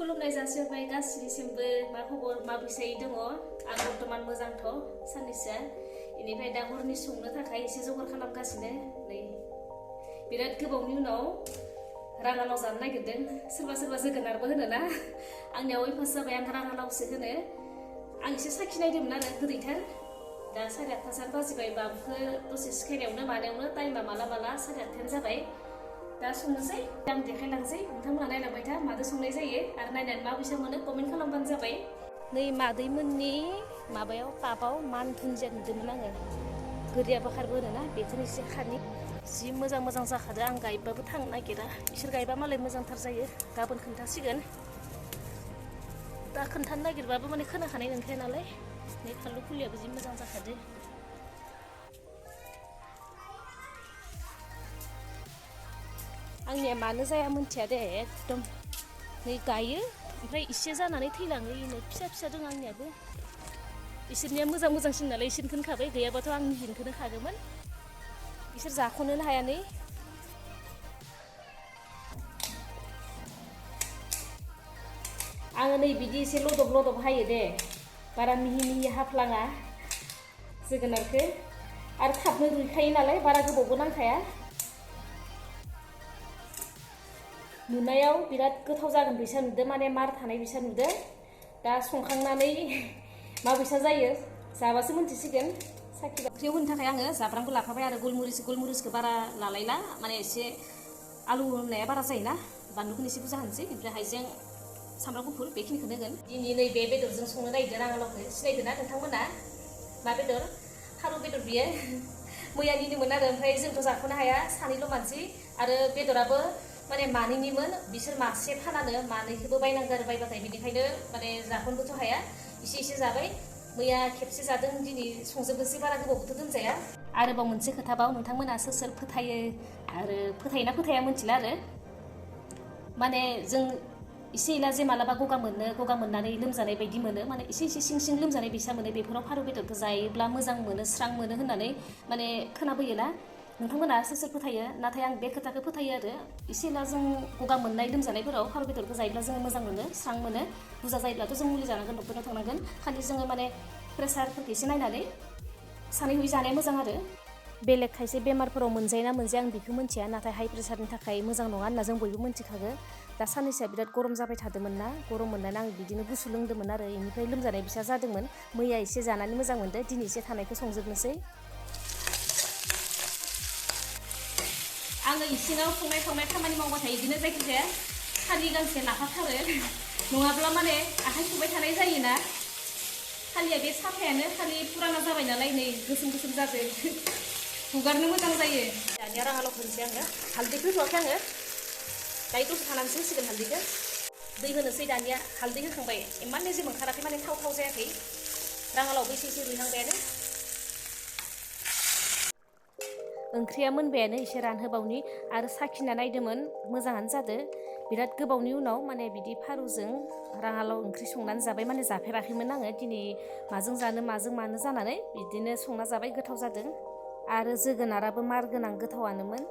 खुलुमनाय जासिहरबाय गासिनिसिमबो मा खबर माबोरै दङ आं बर्तमान मोजांथ साननैसोआ इनिफ्राय दा हरनि संनो थाखाय एसे जगार खालामगासिनो नै बिराद गोबावनि उनाव राङालाव जानो नागिरदों सोरबा सोरबा जोगोनारबो होनो ना आंनियाव अयभास जाबाय आं राङालावसो होनो आं एसे साखिनायदोंमोन आरो गोदैथार दा 8:30 बाजिबाय बाबुखौ दसे सिखायनायावनो मानायावनो टाइमा माला 8:30 जाबाय दा संनोसै आं देखायलांसै नोंथांमोना नायलांबाय था मादो संनाय जायो आरो नायनानै माबैसा मोनो कमेन्ट खालामबानो जाबाय नै मादैमोननि माबायाव टाबाव मान दुन्दिया नुदोंमोन आङो गोरिया बाखारबो होनोना बेखौनो एसे खानि जि मोजां जाखादो आं गायबाबो थांनो नागिरा इसोर गायबा मालाय मोजांथार जायो गाबोन खोन्थासिगोन दा खोन्थानो नागिरबाबो माने खोनाखानाय नंखाया नालाय नै फानलु फुलियाबो जि मोजां जाखादो आंनिया मानो जाया मोनथिया दे एकदम नै गायो ओमफ्राय इसे जानानै थैलाङो इनो फिसा फिसा दं आंनियाबो इसोरनिया मोजांसिन नालाय इसोरनिखौनो खाबाय गैयाबाथ' आं निजिनिखौनो खागौमोन इसोर जाख'नोनो हाया नै आङो नै बिदि एसे लदब हायो दे बारा मिहि हाफ्लाङा जोगोनारखौ आरो थाबनो रुइखायो नालाय बारा गोबावबो नांखाया नुनायाव बिराद गोथाव जागोन बैसा नुदो माने मार थानाय बैसा नुदो दा संखांनानै माबैसा जायो जाबासो मोनथिसिगोन साखिबा ओंख्रियाव होनो थाखाय आङो जाब्रांबो लाफाबाय आरो गलमुरिसखौ बारा लालायला माने एसे आलु होनाया बारा जायोना बानलुखौनो एसे बुरजा होनोसै ओमफ्राय हाइजें सामब्राम गुफुर बेखिनिखौनो होगोन दिनै नैबे बेदरजों संनो नागिरदों राङालावखौ सिनायदों ना नोंथांमोना मा बेदर फारौ बेदर बियो मैयानिनोमोन आरो ओमफ्राय जोंथ' जाख'नो हाया सानैल' मानसि आरो बेदराबो माने मानैनिमोन बिसोर मासे फानानो मानैखौबो बायनांगौ आरो बायबाथाय बिनिखायनो माने जाख'नोबोथ' हाया एसे जाबाय मैया खेबसे जादों दिनै संजोबनोसै बारा गोबावबोथ' दोनजाया आरोबाव मोनसे खोथाबाव नोंथांमोना सोर फोथायो आरो फोथायोना फोथाया मिथिला आरो माने जों एसे एला जे मालाबा गगा मोननानै लोमजानाय बायदि मोनो माने एसे सिं लोमजानाय बैसा मोनो बेफोराव फारौ बेदरखौ जायोब्ला मोजां मोनो स्रां मोनो होननानै माने खोनाबोयोना नोंथांमोना सोर फोथायो नाथाय आं बे खोथाखौ फोथायो आरो एसे एला जों गगा मोननाय लोमजानायफोराव फारौ बेदरखौ जायोब्ला जोङो मोजां मोनो स्रां मोनो बुरजा जायोब्लाथ' जों मुलि जानांगोन डक्टरनाव थांनांगोन खालि जोङो माने प्रेसारफोरखौ एसे नायनानै सानै हयै जानाया मोजां आरो बेलेग खायसे बेमारफोराव मोनजायो ना मोनजाया आं बेखौ मिन्थिया नाथाय हाइ प्रेसारनि थाखाय मोजां नङा होनना जों बयबो मिन्थिखागो दा साननैसोआ बिराद गरम जाबाय थादोंमोन ना गरम मोननानै आं बिदिनो गुसु लोंदोंमोन आरो बेनिफ्राय लोमजानाय बिसा जादोंमोन मैया एसे जानानै मोजां मोनदो दिनै एसे थानायखौ संजोबनोसै आङो इसिङाव संनाय खावनाय खामानि मावबाथाय बिदिनो जायखिजाया खालि गांसे लाफाथारो नङाब्ला माने आखाइ सुबाय थानाय जायोना खालिया बे साफायानो खालि फुराना जाबाय नालाय नै गोसोम जादों हुगारनो मोजां जायो दानिया राङालाव होनोसै आङो हालदैखौ होथ'वाखै आङो दायो दसे थानानैसो होसिगोन हालदैखौ दै होनोसै दानिया हालदै होखांबाय इमान निजे ओंखाराखै माने थाव जायाखै राङालावबो एसे रुइहांबायानो ओंख्रिया मोनबायानो एसे रानहोबावनि आरो साखिना नायदोंमोन मोजाङानो जादो बिराद गोबावनि उनाव माने बिदि फारौजों राङालाव ओंख्रि संनानै जाबाय माने जाफेराखैमोन आङो दिनै माजों जानो मानो जानानै बिदिनो संना जाबाय गोथाव जादों आरो जोगोनाराबो मार गोनां गोथावानोमोन